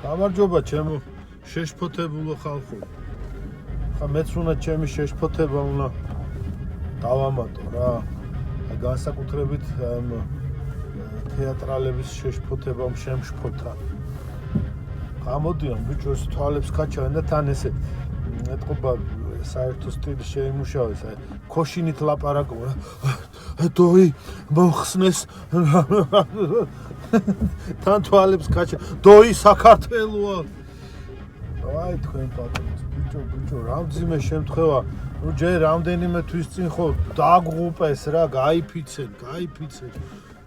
გამარჯობა ჩემო შეშფოთებულო ხალხო. ხა მეც უნდა ჩემი შეშფოთება უნდა დავამატო რა. განსაკუთრებით თეატრალების შეშფოთებამ შემშფოთა. გამოდიან ბიჭო ეს თვალებს ქაჩავენ და თან ესე ეთყობა საერთო სტილი შეიმუშავეს. ქოშინით ლაპარაკობ. დოი მოხსნეს თან თვალებს ქაჩა. დოი საქართველოა. აი თქვენ პატრონს ბიჭო რამდენიმე შემთხვევა ნუ ჯერ რამდენიმე თვის წინ ხო დაგღუპეს რა გაიფიცენ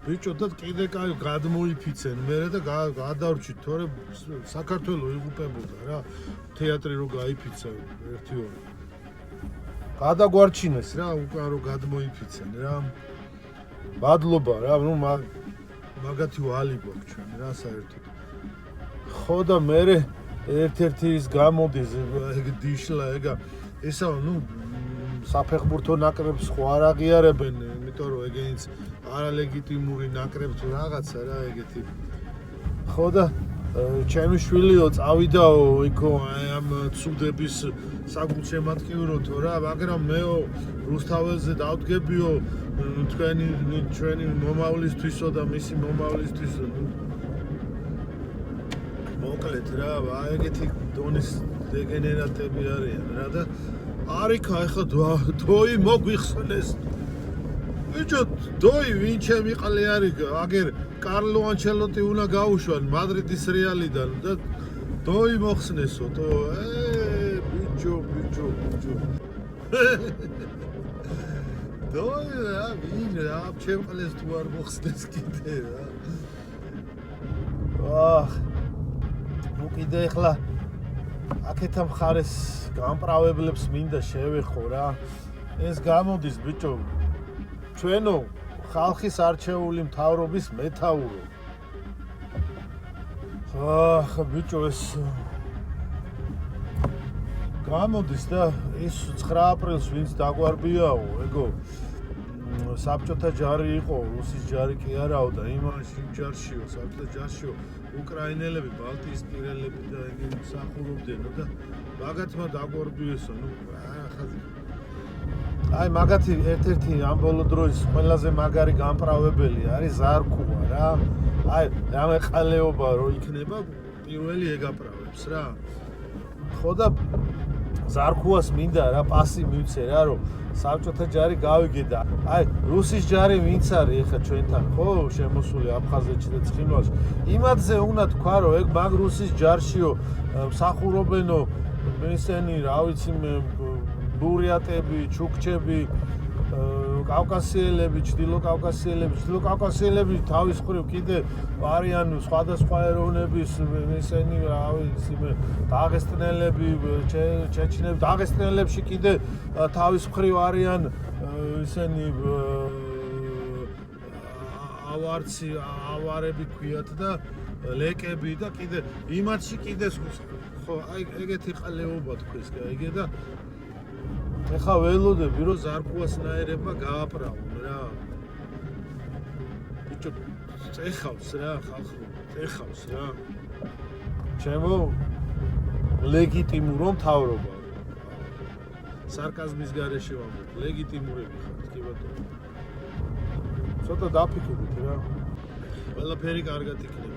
ბიჭო და კიდე კაი გადმოიფიცენ მერე და გადავრჩით თორე საქართველოს იღუპებოდა რა თეატრი რო გაიფიცა ერთი ორი გადაგვარჩინეს რა უკან რო გადმოიფიცენ რა მადლობა რა ნუ მაგათი ვალი გვაქვს ჩვენ რა საერთოდ ხო და მერე ერთ-ერთი ის გამოდის ეგ დიშლა ეგა ესა ნუ საფეხბურთო ნაკრებს ხო არ აღიარებენ იმიტომ რომ ეგენიც არალეგიტიმური ნაკრებს რაღაცა რა ეგეთი ხო და ჩემი შვილიო წავიდაო იქო ამ ცუდების საგულშემატკივროთო რა მაგრამ მეო რუსთაველზე დავდგებიო ჩვენი მომავლისთვისო და მისი მომავლისთვისო მოკლედ რა ეგეთი დონის დეგენერატები არიან რა და არიქა ეხა დოი მოგვიხსნეს ბიჭო დოი ვინ ჩემი ყლე არის აგერ კარლო ანჩელოტი უნდა გაუშვან მადრიდის რეალიდან და დოი მოხსნესო თო ბიჭო დოი რა ვინ რა ჩემ ყლეს თუ არ მოხსნეს კიდე რა კიდე ახლა აქეთა მხარეს გამპრავებლებს მინდა შევეხო რა ეს გამოდის ბიჭო ჩვენო ხალხის არჩეული მთავრობის მეთაურო ბიჭო ეს გამოდის და ის 9 აპრილს ვინც დაგვარბიაო ეგო საბჭოთა ჯარი იყო რუსის ჯარი კი არაო და იმაში ჯარშიო საბჭოთა ჯარშიო უკრაინელები ბალტიისპირელები და ეგენი მსახურობდნენო და მაგათმა დაგვარბიესო ნუ აი მაგათი ერთ-ერთი ამ ბოლო დროის ყველაზე მაგარი გამპრავებელი არის ზარქუა რა აი რამე ყალეობა რო იქნება პირველი ეგაპრავებს რა ხო და ზარქუას მინდა რა პასი მივცე რა რომ საბჭოთა ჯარი გავიგე და აი რუსის ჯარი ვინც არის ეხა ჩვენთან ხო შემოსული აფხაზეთში და ცხინვალში იმათზე უნდა თქვა რომ ეგ მაგ რუსის ჯარშიო მსახურობენო ესენი რა ვიცი ბურიატები ჩუქჩები კავკასიელები ჩრდილოკავკასიელები თავის მხრივ კიდე არიან სხვადასხვა ეროვნების ესენი რა ვიცი დაღესტნელები ჩეჩნები დაღესტნელებში კიდე თავის მხრივ არიან ესენი ავარები ქვიათ და ლეკები და კიდე იმათში კიდე ხო აი ეგეთი ყალეობა თქვეს გაიგე და ეხა ველოდები რომ ზარქუასნაირებმა გააპრავონ რა ბიჭო წეხავს რა ხალხო წეხავს რა ჩემო ლეგიტიმურო მთავრობა სარკაზმის გარეშე ვამბობ ლეგიტიმურები ხართ კი ბატონო ცოტა დაფიქრდით რა ყველაფერი კარგად იქნება